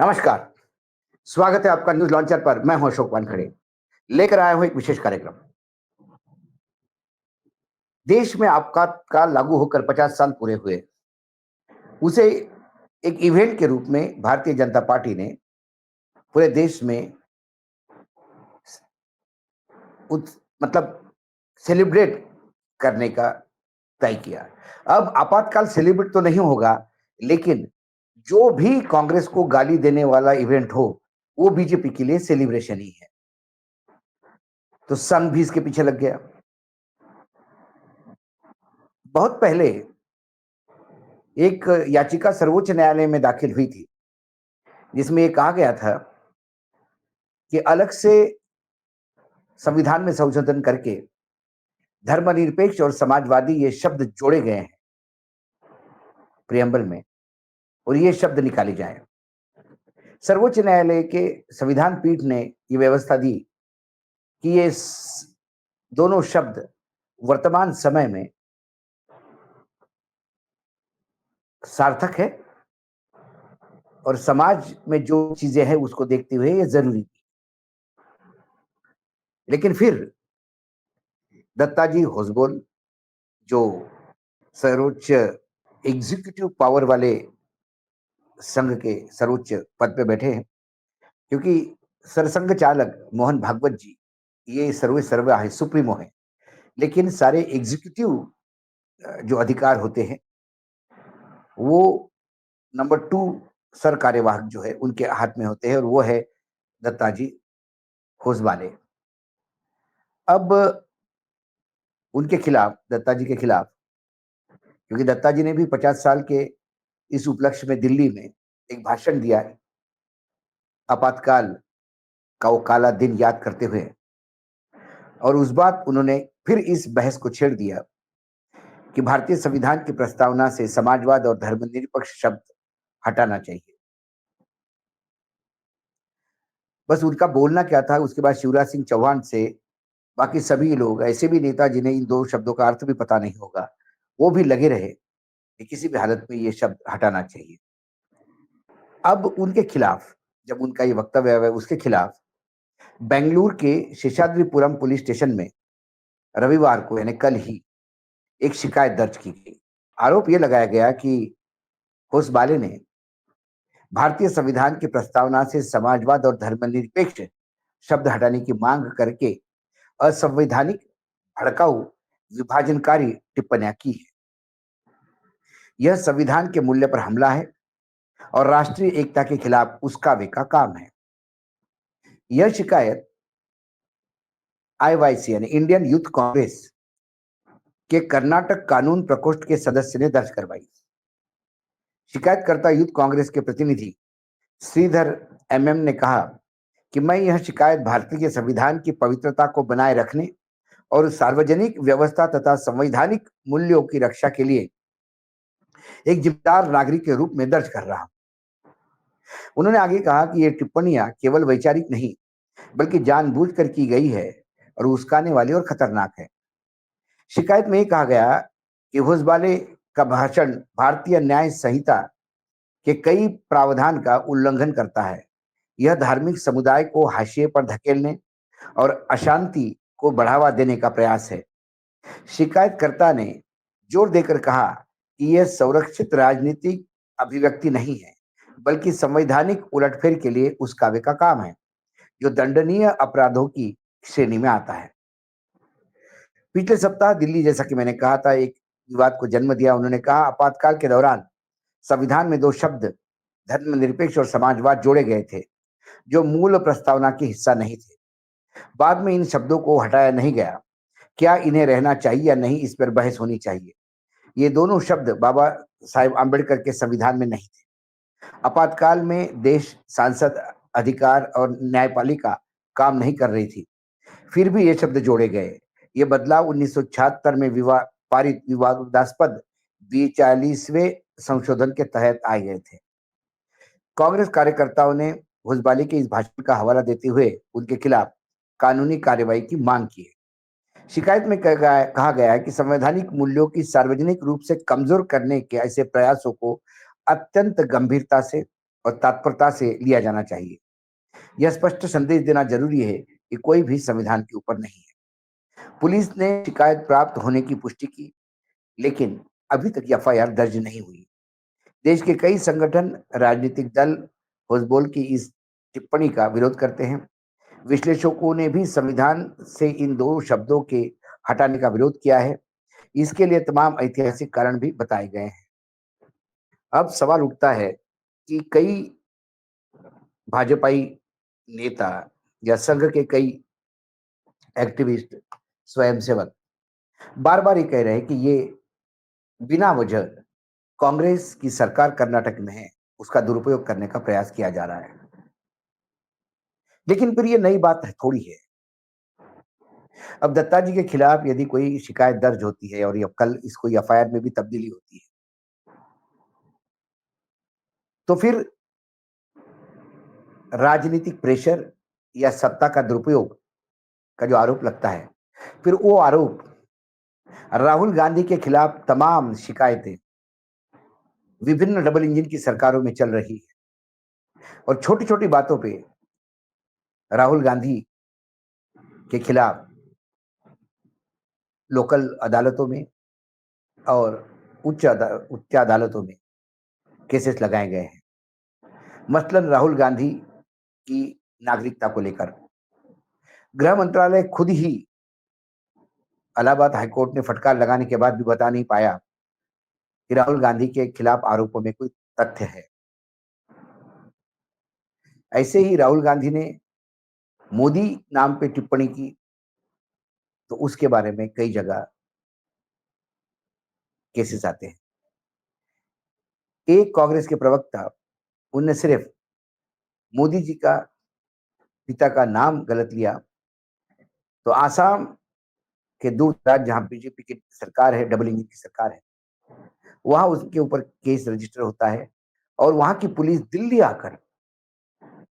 नमस्कार। स्वागत है आपका न्यूज लॉन्चर पर। मैं हूं अशोक वानखड़े। लेकर आया हूं एक विशेष कार्यक्रम। देश में आपात काल लागू होकर 50 साल पूरे हुए। उसे एक इवेंट के रूप में भारतीय जनता पार्टी ने पूरे देश में मतलब सेलिब्रेट करने का तय किया। अब आपातकाल सेलिब्रेट तो नहीं होगा, लेकिन जो भी कांग्रेस को गाली देने वाला इवेंट हो, वो बीजेपी के लिए सेलिब्रेशन ही है। तो संघ भी इसके पीछे लग गया। बहुत पहले एक याचिका सर्वोच्च न्यायालय में दाखिल हुई थी, जिसमें यह कहा गया था कि अलग से संविधान में संशोधन करके धर्मनिरपेक्ष और समाजवादी ये शब्द जोड़े गए हैं प्रियम्बल में, और ये शब्द निकाले जाएं। सर्वोच्च न्यायालय के संविधान पीठ ने ये व्यवस्था दी कि ये दोनों शब्द वर्तमान समय में सार्थक है और समाज में जो चीजें हैं उसको देखते हुए ये जरूरी थी। लेकिन फिर दत्ताजी होसबोल, जो सर्वोच्च एग्जीक्यूटिव पावर वाले संघ के सर्वोच्च पद पे बैठे हैं, क्योंकि सरसंघ चालक मोहन भागवत जी ये सर्वे सर्वा है, सुप्रीमो है, लेकिन सारे एग्जीक्यूटिव जो अधिकार होते हैं वो नंबर 2 सर कार्यवाहक जो है उनके हाथ में होते हैं, और वो है दत्ताजी होसबाले। अब उनके खिलाफ, दत्ताजी के खिलाफ, क्योंकि दत्ताजी ने भी 50 साल के इस उपलक्ष्य में दिल्ली में एक भाषण दिया है, आपातकाल का वो काला दिन याद करते हुए, और उस बात उन्होंने फिर इस बहस को छेड़ दिया कि भारतीय संविधान की प्रस्तावना से समाजवाद और धर्मनिरपेक्ष शब्द हटाना चाहिए। बस उनका बोलना क्या था, उसके बाद शिवराज सिंह चौहान से बाकी सभी लोग, ऐसे भी नेता जिन्हें इन दो शब्दों का अर्थ भी पता नहीं होगा, वो भी लगे रहे कि किसी भी हालत में ये शब्द हटाना चाहिए। अब उनके खिलाफ, जब उनका ये वक्तव्य है, उसके खिलाफ बेंगलुरु के शेषाद्रिपुरम पुलिस स्टेशन में रविवार को यानी कल ही एक शिकायत दर्ज की गई। आरोप यह लगाया गया कि होसबाले ने भारतीय संविधान की प्रस्तावना से समाजवाद और धर्मनिरपेक्ष शब्द हटाने की मांग करके असंवैधानिक, भड़काऊ, विभाजनकारी टिप्पणियां की है। यह संविधान के मूल्य पर हमला है और राष्ट्रीय एकता के खिलाफ उसकावे का काम है। यह शिकायत आईवाईसी यानी इंडियन यूथ कांग्रेस के कर्नाटक कानून प्रकोष्ठ के सदस्य ने दर्ज करवाई। शिकायतकर्ता यूथ कांग्रेस के प्रतिनिधि श्रीधर एमएम ने कहा कि मैं यह शिकायत भारतीय संविधान की पवित्रता को बनाए रखने और सार्वजनिक व्यवस्था तथा संवैधानिक मूल्यों की रक्षा के लिए एक जिम्मेदार नागरिक के रूप में दर्ज कर रहा हूं। उन्होंने आगे कहा कि ये टिप्पणियां केवल वैचारिक नहीं, बल्कि जानबूझकर की गई है और उस्काने वाली और खतरनाक है। शिकायत में कहा गया कि होसबाले का भाषण भारतीय न्याय संहिता के कई प्रावधान का उल्लंघन करता है। यह धार्मिक समुदाय को हाशिए पर धकेलने और अशांति को बढ़ावा देने का प्रयास है। शिकायतकर्ता ने जोर देकर कहा कि यह संरक्षित राजनीतिक अभिव्यक्ति नहीं है, बल्कि संवैधानिक उलटफेर के लिए उस्कावे का काम है, जो दंडनीय अपराधों की श्रेणी में आता है। पिछले सप्ताह दिल्ली, जैसा कि मैंने कहा था, एक विवाद को जन्म दिया। उन्होंने कहा आपातकाल के दौरान संविधान में 2 शब्द धर्मनिरपेक्ष और समाजवाद जोड़े गए थे, जो मूल प्रस्तावना के हिस्सा नहीं थे। बाद में इन शब्दों को हटाया नहीं गया। क्या इन्हें रहना चाहिए या नहीं, इस पर बहस होनी चाहिए। ये दोनों शब्द बाबा साहेब आंबेडकर के संविधान में नहीं थे। आपातकाल में देश, सांसद, अधिकार और न्यायपालिका काम नहीं कर रही थी, फिर भी ये शब्द जोड़े गए। ये बदलाव 1976 में पारित विवादास्पद 42वें संशोधन के तहत आए गए थे। कांग्रेस कार्यकर्ताओं ने भुजबाली के इस भाषण का हवाला देते हुए उनके खिलाफ कानूनी कार्रवाई की मांग की है। शिकायत में कहा गया है कि संवैधानिक मूल्यों की सार्वजनिक रूप से कमजोर करने के ऐसे प्रयासों को अत्यंत गंभीरता से और तत्परता से लिया जाना चाहिए। यह स्पष्ट संदेश देना जरूरी है कि कोई भी संविधान के ऊपर नहीं है। पुलिस ने शिकायत प्राप्त होने की पुष्टि की, लेकिन अभी तक एफआईआर दर्ज नहीं हुई। देश के कई संगठन, राजनीतिक दल हिजबुल की इस टिप्पणी का विरोध करते हैं। विश्लेषकों ने भी संविधान से इन दो शब्दों के हटाने का विरोध किया है। इसके लिए तमाम ऐतिहासिक कारण भी बताए गए हैं। अब सवाल उठता है कि कई भाजपाई नेता या संघ के कई एक्टिविस्ट, स्वयंसेवक बार बार ये कह रहे हैं कि ये बिना वजह कांग्रेस की सरकार कर्नाटक में है, उसका दुरुपयोग करने का प्रयास किया जा रहा है। लेकिन फिर ये नई बात थोड़ी है। अब दत्ता जी के खिलाफ यदि कोई शिकायत दर्ज होती है और ये कल इसको एफआईआर में भी तब्दीली होती है, तो फिर राजनीतिक प्रेशर या सत्ता का दुरुपयोग का जो आरोप लगता है, फिर वो आरोप राहुल गांधी के खिलाफ तमाम शिकायतें विभिन्न डबल इंजन की सरकारों में चल रही है और छोटी छोटी बातों पे राहुल गांधी के खिलाफ लोकल अदालतों में और उच्च अदालतों में केसेस लगाए गए हैं। मसलन राहुल गांधी की नागरिकता को लेकर गृह मंत्रालय खुद ही इलाहाबाद हाईकोर्ट ने फटकार लगाने के बाद भी बता नहीं पाया कि राहुल गांधी के खिलाफ आरोपों में कोई तथ्य है। ऐसे ही राहुल गांधी ने मोदी नाम पे टिप्पणी की, तो उसके बारे में कई जगह केसेस आते हैं। एक कांग्रेस के प्रवक्ता, उनने सिर्फ मोदी जी का पिता का नाम गलत लिया, तो आसाम के दूर दराज जहां बीजेपी की सरकार है, डबल इंजन की सरकार है, वहां उसके ऊपर केस रजिस्टर होता है और वहां की पुलिस दिल्ली आकर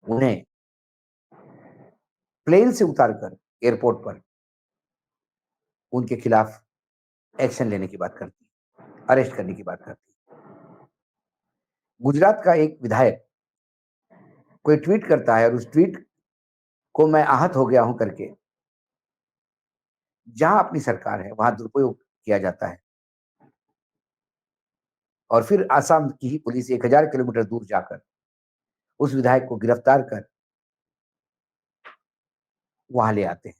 उन्हें प्लेन से उतारकर एयरपोर्ट पर उनके खिलाफ एक्शन लेने की बात करती है, अरेस्ट करने की बात करती है। गुजरात का एक विधायक कोई ट्वीट करता है और उस ट्वीट को मैं आहत हो गया हूं करके, जहां अपनी सरकार है वहां दुरुपयोग किया जाता है और फिर आसाम की ही पुलिस 1000 किलोमीटर दूर जाकर उस विधायक को गिरफ्तार कर वहां ले आते हैं,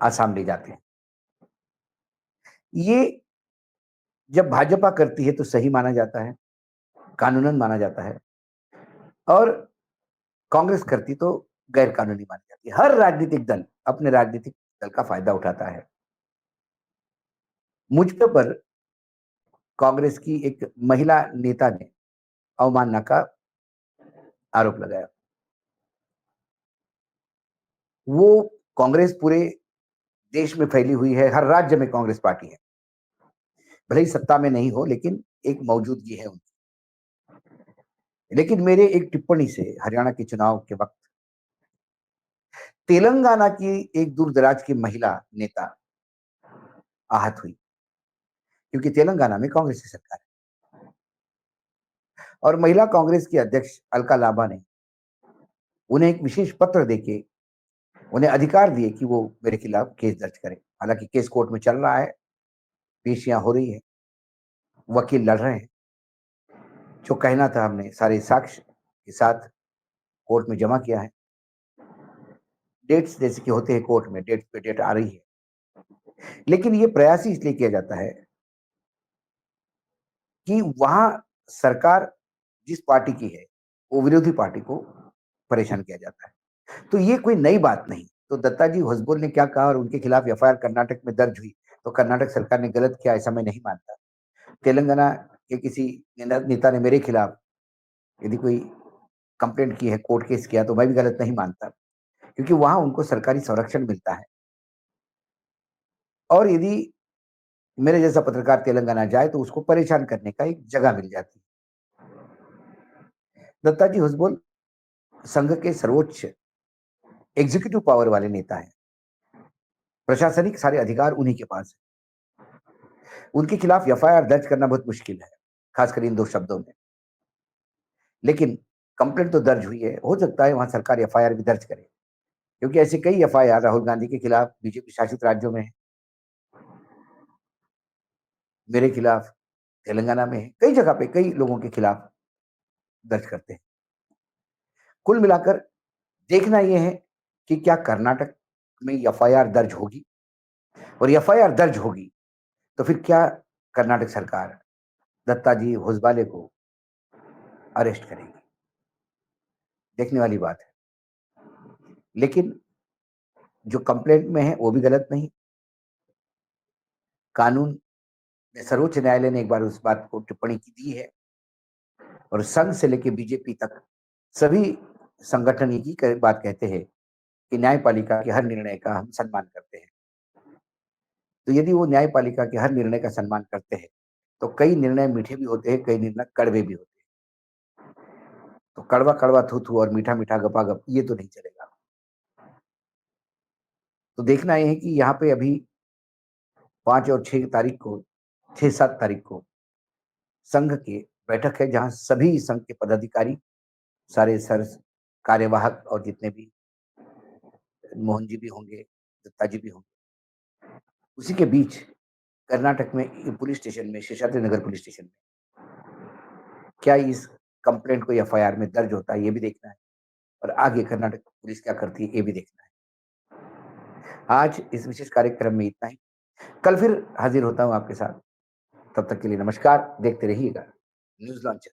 आसाम ले जाते हैं। ये जब भाजपा करती है तो सही माना जाता है, कानूनन माना जाता है, और कांग्रेस करती तो गैर कानूनी मानी जाती है। हर राजनीतिक दल अपने राजनीतिक दल का फायदा उठाता है। मुझ पर कांग्रेस की एक महिला नेता ने अवमानना का आरोप लगाया। वो कांग्रेस पूरे देश में फैली हुई है, हर राज्य में कांग्रेस पार्टी है, भले ही सत्ता में नहीं हो लेकिन एक मौजूदगी है उनकी। लेकिन मेरे एक टिप्पणी से हरियाणा के चुनाव के वक्त तेलंगाना की एक दूर दराज की महिला नेता आहत हुई, क्योंकि तेलंगाना में कांग्रेस की सरकार है और महिला कांग्रेस की अध्यक्ष अलका लांबा ने उन्हें एक विशेष पत्र देके उन्हें अधिकार दिए कि वो मेरे खिलाफ केस दर्ज करें। हालांकि केस कोर्ट में चल रहा है, पेशियां हो रही है, वकील लड़ रहे हैं। जो कहना था हमने सारे साक्ष्य के साथ कोर्ट में जमा किया है। डेट्स जैसे कि होते हैं कोर्ट में, डेट पे डेट आ रही है, लेकिन ये प्रयास ही इसलिए किया जाता है कि वहां सरकार जिस पार्टी की है वो विरोधी पार्टी को परेशान किया जाता है। तो ये कोई नई बात नहीं। तो दत्ता जी हसबुल ने क्या कहा और उनके खिलाफ एफआईआर कर्नाटक में दर्ज हुई, तो कर्नाटक सरकार ने गलत किया ऐसा मैं नहीं मानता। तेलंगाना के किसी नेता ने मेरे खिलाफ यदि कोई कंप्लेंट की है, कोर्ट केस किया, तो मैं भी गलत नहीं मानता, क्योंकि वहां उनको सरकारी संरक्षण मिलता है। और यदि मेरे जैसा पत्रकार तेलंगाना जाए तो उसको परेशान करने का एक जगह मिल जाती है। दत्ता जी हसबुल संघ के सर्वोच्च एग्जीक्यूटिव पावर वाले नेता हैं। प्रशासनिक सारे अधिकार उन्हीं के पास है। उनके खिलाफ एफआईआर दर्ज करना बहुत मुश्किल है, खासकर इन दो शब्दों में। लेकिन कंप्लेंट तो दर्ज हुई है, हो सकता है वहाँ सरकार एफआईआर भी दर्ज करे, क्योंकि ऐसे कई एफआईआर राहुल गांधी के खिलाफ बीजेपी शासित राज्यों में है, मेरे खिलाफ, तेलंगाना में है, कई जगह पे कई लोगों के खिलाफ दर्ज करते हैं। कुल मिलाकर देखना ये है कि क्या कर्नाटक में एफआईआर दर्ज होगी, और एफआईआर दर्ज होगी तो फिर क्या कर्नाटक सरकार दत्ताजी होसबाले को अरेस्ट करेगी, देखने वाली बात है। लेकिन जो कंप्लेंट में है वो भी गलत नहीं, कानून ने, सर्वोच्च न्यायालय ने एक बार उस बात को टिप्पणी की दी है, और संघ से लेकर बीजेपी तक सभी संगठन एक ही बात कहते हैं कि न्यायपालिका के हर निर्णय का हम सम्मान करते हैं। तो यदि वो न्यायपालिका के हर निर्णय का सम्मान करते हैं तो कई निर्णय मीठे भी होते हैं, कई निर्णय कड़वे भी होते हैं। तो कड़वा कड़वा थू थू और मीठा मीठा गपा गप, ये तो नहीं चलेगा। तो देखना यह है कि यहाँ पे अभी 5 और 6 तारीख को, 6-7 तारीख को संघ की बैठक है, जहां सभी संघ के पदाधिकारी, सारे सर कार्यवाहक और जितने भी, मोहन जी भी होंगे, दत्ता जी भी होंगे। उसी के बीच कर्नाटक में पुलिस स्टेशन में, शेषाद्री नगर पुलिस स्टेशन में क्या इस कंप्लेंट को एफआईआर में दर्ज होता है, ये भी देखना है, और आगे कर्नाटक पुलिस क्या करती है ये भी देखना है। आज इस विशेष कार्यक्रम में इतना ही। कल फिर हाजिर होता हूं आपके साथ। तब तक के लिए नमस्कार। देखते रहिएगा न्यूज लॉन्चर।